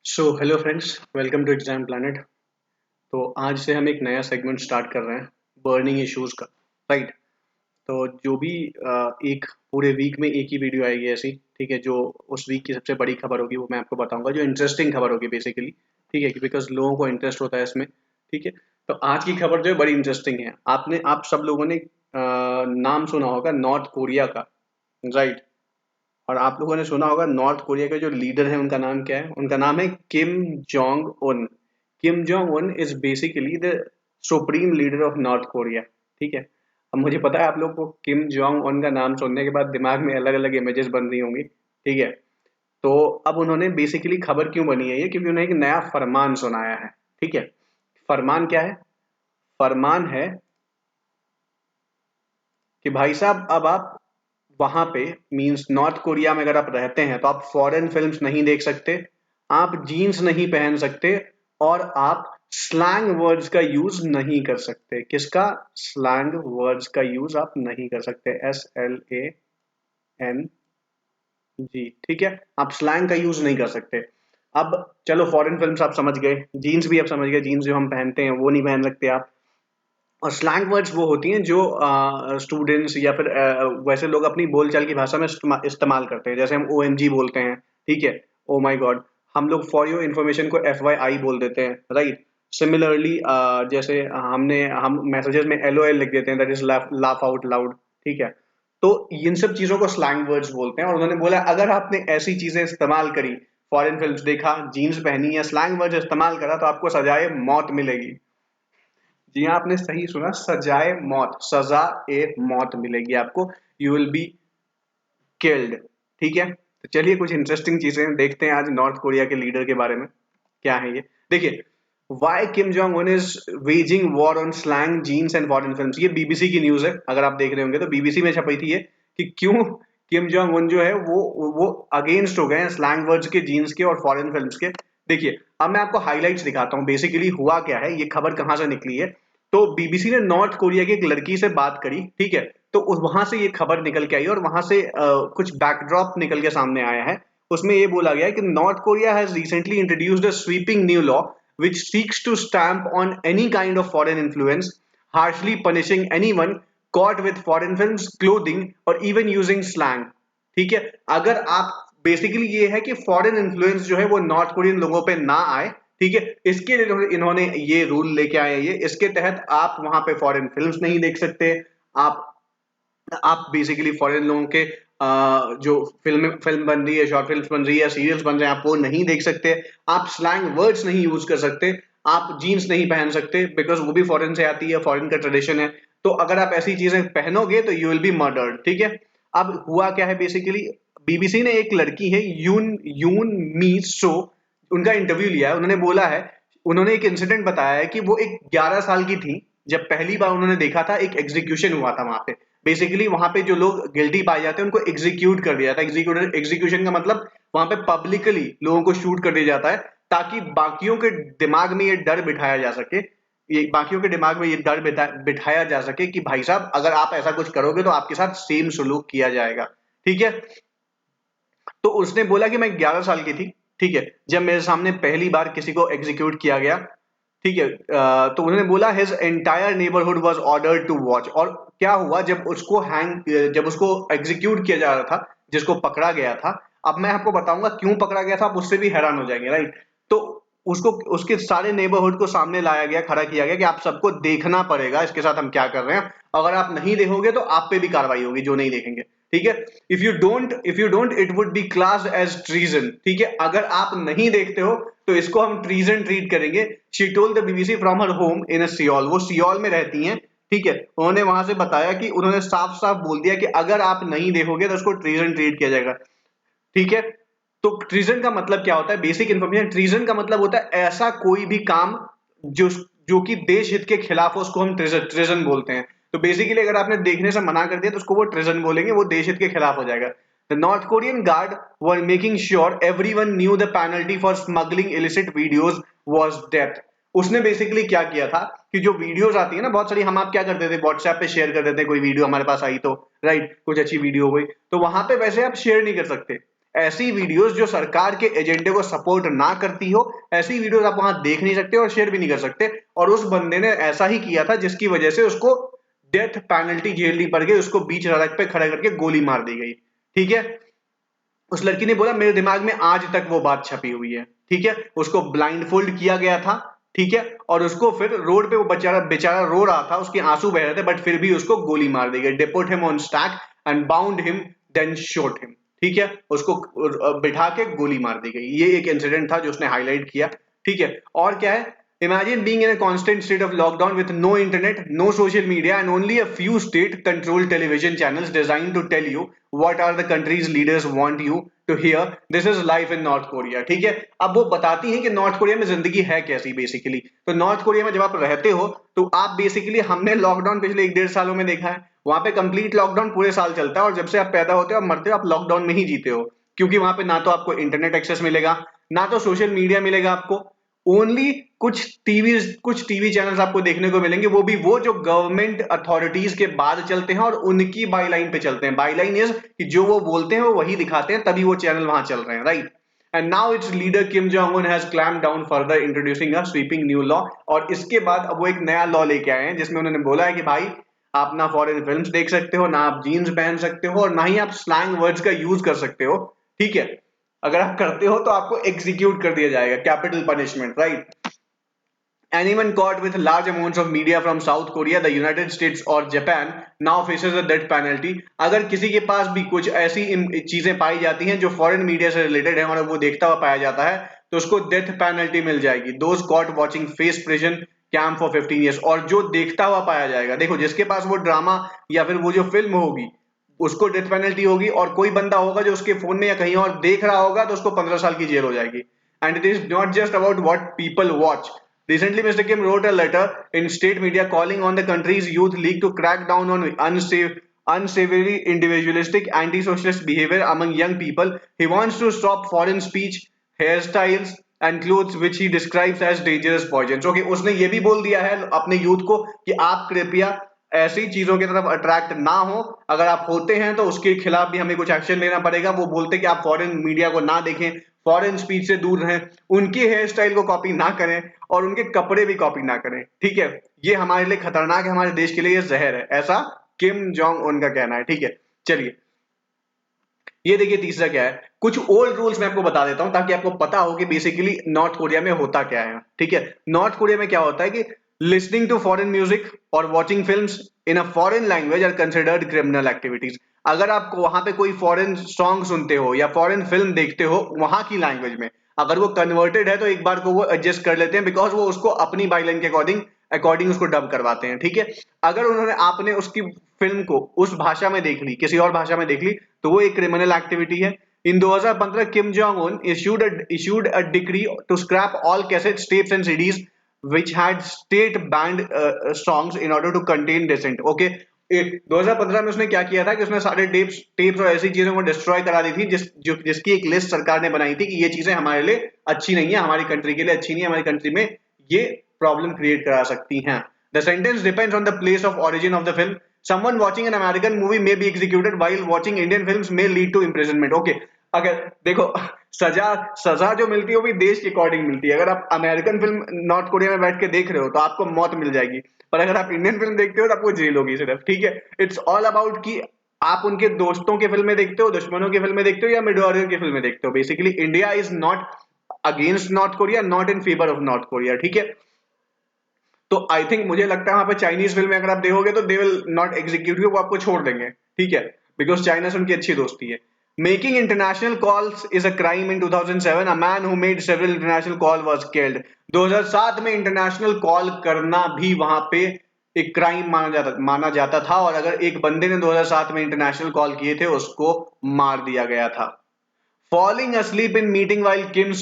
So hello friends, welcome to exam planet. तो आज से हम एक नया सेगमेंट स्टार्ट कर रहे हैं, बर्निंग इश्यूज का। राइट। तो जो भी एक पूरे वीक में एक ही वीडियो आएगी ऐसी, ठीक है, जो उस वीक की सबसे बड़ी खबर होगी वो मैं आपको बताऊंगा, जो इंटरेस्टिंग खबर होगी बेसिकली। ठीक है, बिकॉज लोगों को इंटरेस्ट होता है इसमें। ठीक है। तो आज की खबर जो है बड़ी इंटरेस्टिंग है। आप सब लोगों ने नाम सुना होगा नॉर्थ कोरिया का। राइट। और आप लोगों ने सुना होगा नॉर्थ कोरिया के जो लीडर हैं उनका नाम क्या है। उनका नाम है किम जोंग उन। किम Jong Un is basically the supreme leader of north Korea. ठीक है। अब मुझे पता है आप लोग को किम जोंग उन का नाम सुनने के बाद दिमाग में अलग अलग इमेजेस बन रही होंगी। ठीक है। तो अब उन्होंने बेसिकली खबर क्यों बनी है ये, क्योंकि उन्हें एक नया फरमान सुनाया है। ठीक है। फरमान क्या है? फरमान है कि भाई साहब अब आप वहां पे, मींस नॉर्थ कोरिया में अगर आप रहते हैं तो आप फॉरेन फिल्म्स नहीं देख सकते, आप जीन्स नहीं पहन सकते, और आप स्लैंग वर्ड्स का यूज नहीं कर सकते। किसका? स्लैंग वर्ड्स का यूज आप नहीं कर सकते। SLANG। ठीक है। आप स्लैंग का यूज नहीं कर सकते। अब चलो, फॉरेन फिल्म्स आप समझ गए, जीन्स भी आप समझ गए, जीन्स जो हम पहनते हैं वो नहीं पहन सकते आप। और स्लैंग वर्ड्स वो होती हैं जो स्टूडेंट्स या फिर वैसे लोग अपनी बोलचाल की भाषा में इस्तेमाल करते हैं। जैसे हम OMG बोलते हैं। ठीक है। Oh my God. हम लोग फॉर योर इन्फॉर्मेशन को FYI बोल देते हैं। राइट। सिमिलरली जैसे हम मैसेजेस में LOL लिख देते हैं, that is laugh out loud. ठीक है। तो इन सब चीजों को स्लैंग वर्ड्स बोलते हैं, और उन्होंने बोला अगर आपने ऐसी चीजें इस्तेमाल करी, फॉरेन फिल्म्स देखा, जीन्स पहनी या स्लैंग वर्ड्स इस्तेमाल करा, तो आपको सजाए मौत मिलेगी। जी हाँ, आपने सही सुना, सजाए मौत, सजा ए मौत मिलेगी आपको। You will be killed. ठीक है। तो चलिए कुछ इंटरेस्टिंग चीजें देखते हैं आज नॉर्थ कोरिया के लीडर के बारे में। क्या है ये? देखिए, why Kim Jong Un is waging war on slang jeans and foreign films. ये बीबीसी की न्यूज है, अगर आप देख रहे होंगे तो बीबीसी में छपी थी ये, कि क्यों किम जोंग उन जो है वो अगेंस्ट हो गए हैं स्लैंग वर्ड्स के, जीन्स के और फॉरेन फिल्म्स के। देखिए, अब मैं आपको हाइलाइट्स दिखाता हूँ बेसिकली हुआ क्या है, ये खबर कहाँ से निकली है। तो बीबीसी ने नॉर्थ कोरिया की एक लड़की से बात करी। ठीक है। तो वहां से ये खबर निकल के आई, और वहां से कुछ बैकड्रॉप निकल के सामने आया है। उसमें ये बोला गया है कि north Korea has recently introduced a sweeping new law which seeks to stamp on any kind of foreign influence, harshly punishing anyone caught with foreign films, clothing, or even using slang। ठीक है। अगर आप basically ये है कि foreign influence जो है वो नॉर्थ कोरियन लोगों पे ना आए। ठीक है। इसके लिए इन्होंने ये रूल लेके आए। ये इसके तहत आप वहां पे फॉरेन फिल्म्स नहीं देख सकते। आप आप बेसिकली फॉरेन लोगों के जो फिल्म फिल्म बन रही है, शॉर्ट फिल्म बन रही है, सीरियल्स बन रहे हैं, आप वो नहीं देख सकते। आप स्लैंग वर्ड्स नहीं यूज कर सकते। आप जीन्स नहीं पहन सकते, बिकॉज वो भी फॉरेन से आती है, फॉरेन का ट्रेडिशन है। तो अगर आप ऐसी चीजें पहनोगे तो यू विल बी मर्डर्ड। ठीक है। अब हुआ क्या है बेसिकली, बीबीसी ने एक लड़की है यून यून मी सो, उनका इंटरव्यू लिया है। उन्होंने बोला है, उन्होंने एक इंसिडेंट बताया है कि वो एक 11 साल की थी जब पहली बार उन्होंने देखा था एक एग्जीक्यूशन हुआ था वहां पे। बेसिकली वहां पे जो लोग गिल्टी पाए जाते हैं उनको एग्जीक्यूट कर दिया था। एग्जीक्यूशन का मतलब वहां पे पब्लिकली लोगों को शूट कर दिया जाता है, ताकि बाकियों के दिमाग में ये डर बिठाया जा सके, ये बाकियों के दिमाग में ये डर बिठाया जा सके कि भाई साहब अगर आप ऐसा कुछ करोगे तो आपके साथ सेम सलूक किया जाएगा। ठीक है। तो उसने बोला कि मैं 11 साल की थी। ठीक है। जब मेरे सामने पहली बार किसी को एग्जीक्यूट किया गया। ठीक है। तो उन्होंने बोला his entire neighbourhood was ordered to watch. और क्या हुआ जब उसको एग्जीक्यूट किया जा रहा था, जिसको पकड़ा गया था। अब मैं आपको बताऊंगा क्यों पकड़ा गया था, आप उससे भी हैरान हो जाएंगे। राइट। तो उसको उसके सारे नेबरहुड को सामने लाया गया, खड़ा किया गया कि आप सबको देखना पड़ेगा इसके साथ हम क्या कर रहे हैं। अगर आप नहीं देखोगे तो आप पे भी कार्रवाई होगी जो नहीं देखेंगे। ठीक है। If you don't it would be class as treason. ठीक है। अगर आप नहीं देखते हो तो इसको हम ट्रीजन ट्रीट करेंगे। She told the BBC from her home in Seoul. वो सियोल में रहती हैं। ठीक है। उन्होंने वहां से बताया कि उन्होंने साफ साफ बोल दिया कि अगर आप नहीं देखोगे तो उसको ट्रीजन ट्रीट किया जाएगा। ठीक है। तो ट्रीजन का मतलब क्या होता है? बेसिक इन्फॉर्मेशन, ट्रीजन का मतलब होता है ऐसा कोई भी काम जो जो कि देश हित के खिलाफ हो, उसको हम ट्रेजन बोलते हैं। तो बेसिकली अगर आपने देखने से मना कर दिया तो उसको वो ट्रेजन बोलेंगे, वो देश हित के खिलाफ हो जाएगा। The north Korean guard were making sure everyone new the penalty for smuggling illicit videos was death. उसने बेसिकली क्या किया था कि जो वीडियोस आती है ना बहुत सारी, हम आप क्या करते थे व्हाट्सएप पे शेयर कर देते हैं, कोई वीडियो हमारे पास आई तो, राइट, कुछ अच्छी वीडियो हो गई तो वहां पे वैसे आप शेयर नहीं कर सकते। ऐसी वीडियोस जो सरकार के एजेंडे को सपोर्ट ना करती हो, ऐसी वीडियोस आप वहां देख नहीं सकते और शेयर भी नहीं कर सकते। और उस बंदे ने ऐसा ही किया था जिसकी वजह से उसको डेथ पेनल्टी झेलनी पड़ गई, उसको बीच सड़क पे खड़ा करके गोली मार दी गई। ठीक है, उस लड़की ने बोला मेरे दिमाग में आज तक वो बात छपी हुई है। ठीक है, उसको ब्लाइंडफोल्ड किया गया था। ठीक है, और उसको फिर रोड पे वो बेचारा बेचारा रो रहा था, उसके आंसू बह रहे थे, बट फिर भी उसको गोली मार दी गई। They put him on stack and bound him then shot him. ठीक है, उसको बिठा के गोली मार दी गई। ये एक इंसिडेंट था जो उसने हाईलाइट किया। ठीक है, और क्या है, imagine being in a constant state of lockdown with no internet, no social media, and only a few state-controlled television channels designed to tell you what are the country's leaders want you to hear. This is life in North Korea. ठीक है, अब वो बताती हैं कि north Korea में जिंदगी है कैसी बेसिकली। तो नॉर्थ कोरिया में जब आप रहते हो तो आप बेसिकली, हमने लॉकडाउन पिछले 1-1.5 सालों में देखा है, वहां पे कंप्लीट लॉकडाउन पूरे साल चलता है और जब से आप पैदा होते हो, आप मरते हो, आप लॉकडाउन में ही जीते हो। क्योंकि वहां पे ना तो आपको इंटरनेट एक्सेस मिलेगा, ना तो सोशल मीडिया मिलेगा आपको। ओनली कुछ टीवी चैनल्स आपको देखने को मिलेंगे, वो भी वो जो गवर्नमेंट अथॉरिटीज के बाद चलते हैं और उनकी बाईलाइन पे चलते हैं। बाईलाइन इज कि जो वो बोलते हैं वो वही दिखाते हैं, तभी वो चैनल वहां चल रहे हैं, right. And now it's leader Kim Jong उन has clamp down further introducing a sweeping new law. और इसके बाद अब वो एक नया लॉ लेके आए हैं जिसमें उन्होंने बोला है कि भाई आप ना फॉरेन फिल्म्स देख सकते हो, ना आप जीन्स पहन सकते हो, और ना ही आप स्लैंग वर्ड्स का यूज कर सकते हो। ठीक है, अगर आप करते हो तो आपको एग्जीक्यूट कर दिया जाएगा, capital punishment, right. Anyone caught with large amounts of media from South Korea, the United States or Japan now faces a death penalty. अगर किसी के पास भी कुछ ऐसी चीजें पाई जाती हैं जो फॉरेन मीडिया से रिलेटेड है और वो देखता हुआ पाया जाता है, तो उसको डेथ पेनल्टी मिल जाएगी। Those caught watching face prison camp for 15 years। और जो देखता हुआ पाया जाएगा, देखो जिसके पास वो ड्रामा या फिर वो जो फिल्म होगी उसको डेथ पेनल्टी होगी, और कोई बंदा होगा जो उसके फोन में या कहीं और देख रहा होगा तो उसको 15 साल की जेल हो जाएगी। And it is not just about what people watch. Recently, Mr. Kim wrote a letter in state media calling on the country's youth league to crack down on unsavory, individualistic, anti-socialist behavior among young people. He wants to stop foreign speech, hairstyles, and clothes which he describes as dangerous poisons. Okay, उसने ये भी बोल दिया है अपने youth को कि आप कृपया ऐसी चीजों की तरफ अट्रैक्ट ना हो, अगर आप होते हैं तो उसके खिलाफ भी हमें कुछ एक्शन लेना पड़ेगा। वो बोलते कि आप फॉरेन मीडिया को ना देखें, फॉरेन स्पीच से दूर रहें, उनके हेयर स्टाइल को कॉपी ना करें और उनके कपड़े भी कॉपी ना करें। ठीक है, ये हमारे लिए खतरनाक है, हमारे देश के लिए ये जहर है, ऐसा किम जोंग उन का कहना है। ठीक है, चलिए ये देखिए तीसरा क्या है। कुछ ओल्ड रूल्स मैं आपको बता देता हूं ताकि आपको पता हो कि बेसिकली नॉर्थ कोरिया में होता क्या है। ठीक है, नॉर्थ कोरिया में क्या होता है कि लिसनिंग टू फॉरेन म्यूजिक और watching films in a foreign language are considered criminal activities. अगर आप वहां पे कोई फॉरेन सॉन्ग सुनते हो या फॉरेन फिल्म देखते हो वहां की लैंग्वेज में, अगर वो कन्वर्टेड है तो एक बार को वो एडजस्ट कर लेते हैं, बिकॉज वो उसको अपनी बाईलाइन के अकॉर्डिंग अकॉर्डिंग उसको डब करवाते हैं। ठीक है, अगर उन्होंने आपने उसकी फिल्म को उस भाषा में देख ली, किसी और भाषा में देख ली, तो वो एक क्रिमिनल एक्टिविटी है। इन 2015 किम जोंग उन issued a decree to scrap all cassettes, tapes and CDs which had state banned songs in order to contain dissent. Okay, 2015 में उसने क्या किया था कि उसने सारे टेप्स और ऐसी चीजों को डिस्ट्रॉय करा दी थी जिसकी एक लिस्ट सरकार ने बनाई थी कि ये चीजें हमारे लिए अच्छी नहीं है, हमारी कंट्री के लिए अच्छी नहीं है, हमारी कंट्री में ये प्रॉब्लम क्रिएट करा सकती हैं। The sentence depends on the place of origin of the film. Someone watching an American movie may be executed while watching Indian films may lead to imprisonment. Okay, अगर देखो सजा सजा जो मिलती है वो भी देश के अकॉर्डिंग मिलती है। अगर आप अमेरिकन फिल्म नॉर्थ कोरिया में बैठ के देख रहे हो तो आपको मौत मिल जाएगी, पर अगर आप इंडियन फिल्म देखते हो तो आपको जेल होगी सिर्फ। ठीक है, इट्स ऑल अबाउट कि आप उनके दोस्तों की फिल्में देखते हो, दुश्मनों की फिल्में देखते हो या मिड ऑरियन की फिल्में देखते हो। Basically India is not against north Korea, not in favour of north Korea. ठीक है, तो आई थिंक मुझे लगता है वहां पे चाइनीज फिल्म अगर आप देखोगे तो they will not execute you, वो आपको छोड़ देंगे। ठीक है, बिकॉज चाइना से उनकी अच्छी दोस्ती है। Making international calls is a crime in 2007। A man who made several international call was killed. 2007 में इंटरनेशनल कॉल करना भी वहां पे एक क्राइम माना जाता था, और अगर एक बंदे ने 2007 में इंटरनेशनल कॉल किए थे उसको मार दिया गया था। Falling asleep in meeting while Kim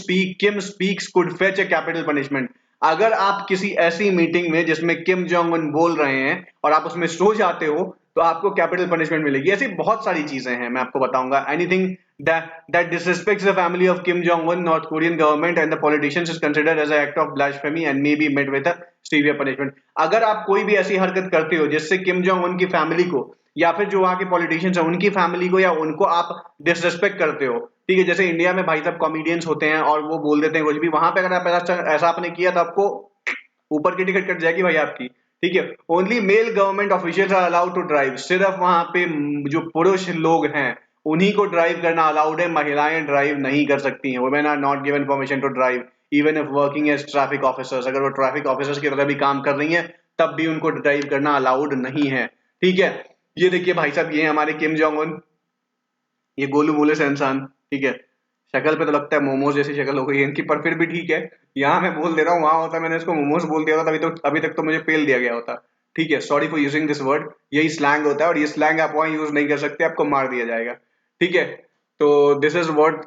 speaks could fetch a capital punishment। अगर आप किसी ऐसी मीटिंग में जिसमें किम जोंग उन बोल रहे हैं और आप उसमें सो जाते हो तो आपको कैपिटल पनिशमेंट मिलेगी। ऐसी बहुत सारी चीजें हैं, मैं आपको बताऊंगा। Anything that disrespects the family of Kim Jong Un, North Korean government and the politicians is considered as an act of blasphemy and may be met with a severe punishment। अगर आप कोई भी ऐसी हरकत करते हो जिससे किम जोंग उन की फैमिली को या फिर जो वहाँ के पॉलिटिशियंस हैं उनकी फैमिली को या उनको आप डिसरिस्पेक्ट करते हो, ठीक है, जैसे इंडिया में भाई साहब कॉमेडियंस होते हैं और वो बोल देते हैं कुछ भी, वहां पे अगर आप ऐसा आपने किया तो आपको ऊपर की टिकट कट जाएगी भाई आपकी, ठीक है। Only male government officials are allowed to drive, सिर्फ वहां पे जो पुरुष लोग हैं उन्हीं को ड्राइव करना अलाउड है, महिलाएं ड्राइव नहीं कर सकती हैं। Women are not given permission to drive even if working as traffic officers, अगर वो ट्रैफिक ऑफिसर्स की तरह भी काम कर रही हैं तब भी उनको ड्राइव करना अलाउड नहीं है, ठीक है। ये देखिए भाई साहब, ये हमारे किम जोंग उन, ये गोलू मोले से इंसान, ठीक है। शक्ल पे तो लगता है मोमोज जैसी शक्ल हो गई है इनकी, पर फिर भी ठीक है। यहाँ मैं बोल दे रहा हूँ, वहां होता मैंने इसको मोमोज बोल दिया होता अभी तक तो मुझे पेल दिया गया होता, ठीक है। Sorry for using this word, यही स्लैंग होता है और ये स्लैंग आप वहां यूज नहीं कर सकते, आपको मार दिया जाएगा, ठीक है। तो दिस इज व्हाट,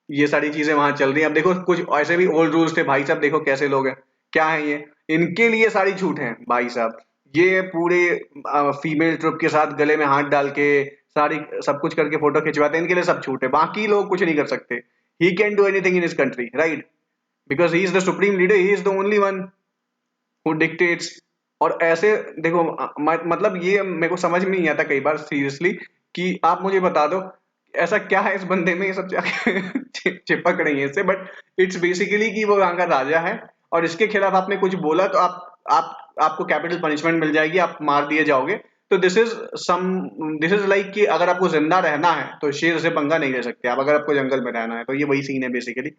ये सारी चीजें वहां चल रही हैं। अब देखो कुछ ऐसे भी ओल्ड रूल्स थे भाई साहब, देखो कैसे लोग हैं, क्या है ये, इनके लिए सारी छूट है भाई साहब। ये पूरे फीमेल ट्रुप के साथ गले में हाथ डाल के सारी सब कुछ करके फोटो खिंचवाते हैं, इनके लिए सब छूट है, बाकी लोग कुछ नहीं कर सकते। He can do anything in his country, right, because he is the supreme leader, he is the only one who dictates. और ऐसे देखो मतलब ये मेरे को समझ में नहीं आता कई बार सीरियसली, कि आप मुझे बता दो ऐसा क्या है इस बंदे में, ये सब जाके चिपक रही है इससे, बट इट्स बेसिकली कि वो यहाँ का राजा है और इसके खिलाफ आपने कुछ बोला तो आपको कैपिटल पनिशमेंट मिल जाएगी, आप मार दिए जाओगे। तो दिस इज लाइक कि अगर आपको जिंदा रहना है तो शेर से पंगा नहीं ले सकते आप, अगर आपको जंगल में रहना है तो, ये वही सीन है बेसिकली।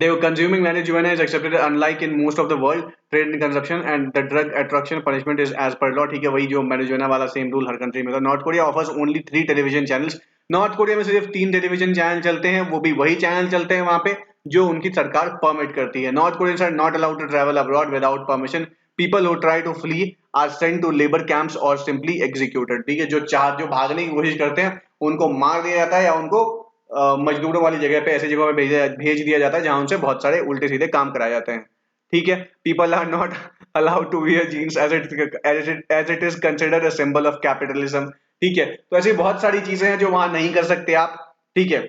देखो consuming marijuana is accepted unlike in most of the world, trade and consumption and the drug attraction punishment is as per law, ठीक है, वही जो marijuana वाला सेम रूल हर कंट्री में था। North Korea offers only 3 television channels, north Korea में सिर्फ 3 television channel चलते हैं, वो भी वही चैनल चलते हैं वहां पे जो उनकी सरकार परमिट करती है। North Koreans are not allowed to travel abroad without permission, people who try to flee are sent to labour camps और सिंपली एग्जीक्यूटेड, ठीक है। जो भागने की कोशिश करते हैं उनको मार दिया जाता है या उनको मजदूरों वाली जगह पे, ऐसी जगह पे भेज दिया जाता है जहां उनसे बहुत सारे उल्टे सीधे काम कराए जाते हैं, ठीक है। People are not allowed to wear jeans as it is considered a symbol of capitalism, ठीक है। तो ऐसी बहुत सारी चीजें हैं जो वहां नहीं कर सकते आप, ठीक है।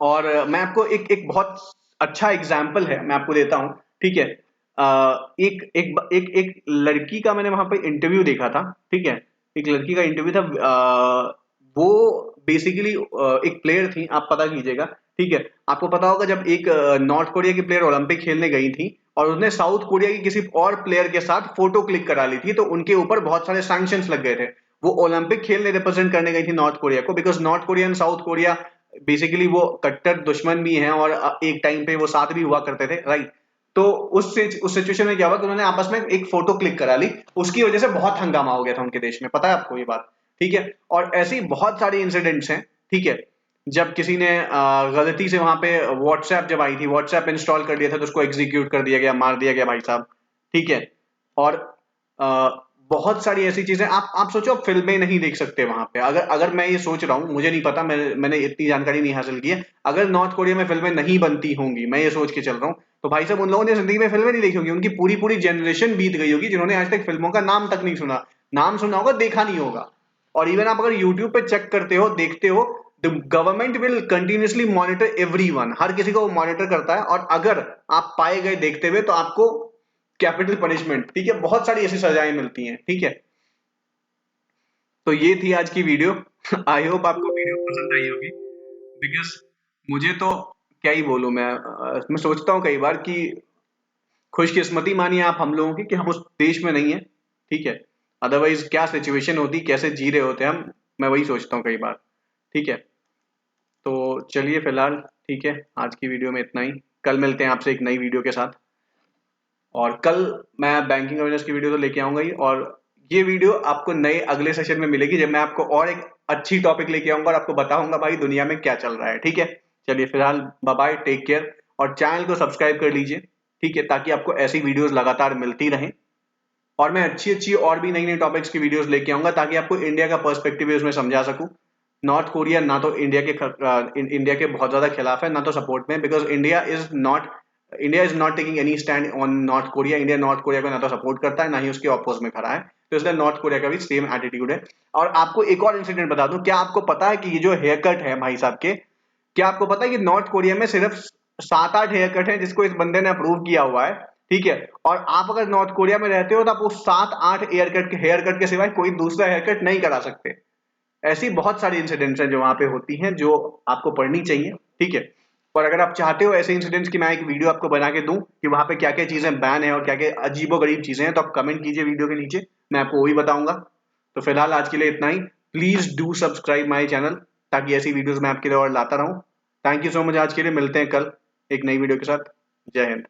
और मैं आपको एक एक बहुत अच्छा एग्जाम्पल है मैं आपको देता हूँ, ठीक है। एक लड़की का मैंने वहां पे इंटरव्यू देखा था, ठीक है। एक लड़की का इंटरव्यू था, वो बेसिकली एक प्लेयर थी, आप पता कीजिएगा, ठीक है। आपको पता होगा जब एक नॉर्थ कोरिया की प्लेयर ओलंपिक खेलने गई थी और उसने साउथ कोरिया की किसी और प्लेयर के साथ फोटो क्लिक करा ली थी, तो उनके ऊपर बहुत सारे सैंक्शंस लग गए थे। वो ओलंपिक खेलने रिप्रेजेंट करने गई थी नॉर्थ कोरिया को, because north Korea and south Korea basically वो कट्टर दुश्मन भी हैं और एक टाइम पे वो साथ भी हुआ करते थे, राइट। तो उस सिचुएशन में क्या हुआ कि उन्होंने आपस में एक फोटो क्लिक करा ली, उसकी वजह से बहुत हंगामा हो गया था उनके देश में, पता है आपको ये बात, ठीक है। और ऐसी बहुत सारी इंसिडेंट्स हैं, ठीक है। जब किसी ने गलती से वहां पे व्हाट्सएप जब आई थी, व्हाट्सएप इंस्टॉल कर दिया था तो उसको एग्जीक्यूट कर दिया गया, मार दिया गया भाई साहब, ठीक है। और अ, बहुत सारी ऐसी चीजें आप सोचो, आप फिल्में नहीं देख सकते वहां पे। अगर अगर मैं ये सोच रहा हूँ, मुझे नहीं पता, मैंने इतनी जानकारी नहीं हासिल की है, अगर नॉर्थ कोरिया में फिल्में नहीं बनती होंगी, मैं ये सोच के चल रहा हूँ, तो भाई साहब उन लोगों ने जिंदगी में फिल्में नहीं देखी होंगी, उनकी पूरी पूरी जनरेशन बीत गई होगी जिन्होंने आज तक फिल्मों का नाम तक नहीं सुना, नाम सुना होगा, देखा नहीं होगा। और इवन आप अगर यूट्यूब पे चेक करते हो, देखते हो, the government will continuously monitor everyone, हर किसी को वो मॉनिटर करता है, और अगर आप पाए गए देखते हुए तो आपको कैपिटल पनिशमेंट, ठीक है, बहुत सारी ऐसी सजाएं मिलती हैं, ठीक है। तो ये थी आज की वीडियो। आई होप आपको वीडियो पसंद आई होगी, बिकॉज मुझे तो क्या ही बोलूं मैं सोचता हूँ कई बार कि खुशकिस्मती मानिए आप हम लोगों की कि हम उस देश में नहीं है, ठीक है। अदरवाइज क्या सिचुएशन होती, कैसे जी रहे होते हम, मैं वही सोचता हूँ कई बार, ठीक है। तो चलिए फिलहाल ठीक है, आज की वीडियो में इतना ही, कल मिलते हैं आपसे एक नई वीडियो के साथ। और कल मैं बैंकिंग अवेयरनेस की वीडियो तो लेके आऊंगा ही, और ये वीडियो आपको नए अगले सेशन में मिलेगी जब मैं आपको और एक अच्छी टॉपिक लेके आऊंगा और आपको बताऊंगा भाई दुनिया में क्या चल रहा है, ठीक है। चलिए फिलहाल बाय बाय, टेक केयर, और चैनल को सब्सक्राइब कर लीजिए, ठीक है, ताकि आपको ऐसी वीडियोस लगातार मिलती रहें। और मैं अच्छी अच्छी और भी नई नई टॉपिक्स की वीडियोस लेके आऊंगा ताकि आपको इंडिया का पर्सपेक्टिव भी उसमें समझा सकूं। नॉर्थ कोरिया ना तो इंडिया के बहुत ज्यादा खिलाफ है, ना तो सपोर्ट में, because India is not taking any stand on north Korea. India north Korea को ना तो सपोर्ट करता है, ना ही उसके अपोज में खड़ा है, तो इसलिए नॉर्थ कोरिया का भी सेम एटीट्यूड है। और आपको एक और इंसिडेंट बता दूं, क्या आपको पता है कि ये जो हेयर कट है भाई साहब के, क्या आपको पता है कि नॉर्थ कोरिया में सिर्फ 7-8 हेयर कट है जिसको इस बंदे ने अप्रूव किया हुआ है, ठीक है। और आप अगर नॉर्थ कोरिया में रहते हो तो आप उस 7-8 हेयर कट के सिवाय कोई दूसरा हेयर कट नहीं करा सकते। ऐसी बहुत सारी इंसिडेंट्स हैं जो वहां पे होती हैं, जो आपको पढ़नी चाहिए, ठीक है। और अगर आप चाहते हो ऐसे इंसिडेंट्स की मैं एक वीडियो आपको बना के दूं कि वहां पे क्या क्या चीजें बैन है और क्या क्या अजीबो गरीब चीजें हैं, तो आप कमेंट कीजिए वीडियो के नीचे, मैं आपको वही बताऊंगा। तो फिलहाल आज के लिए इतना ही। Please do subscribe my channel, ताकि ऐसी वीडियोस मैं आपके लिए और लाता रहूं। Thank you so much. आज के लिए मिलते हैं कल एक नई वीडियो के साथ। जय हिंद।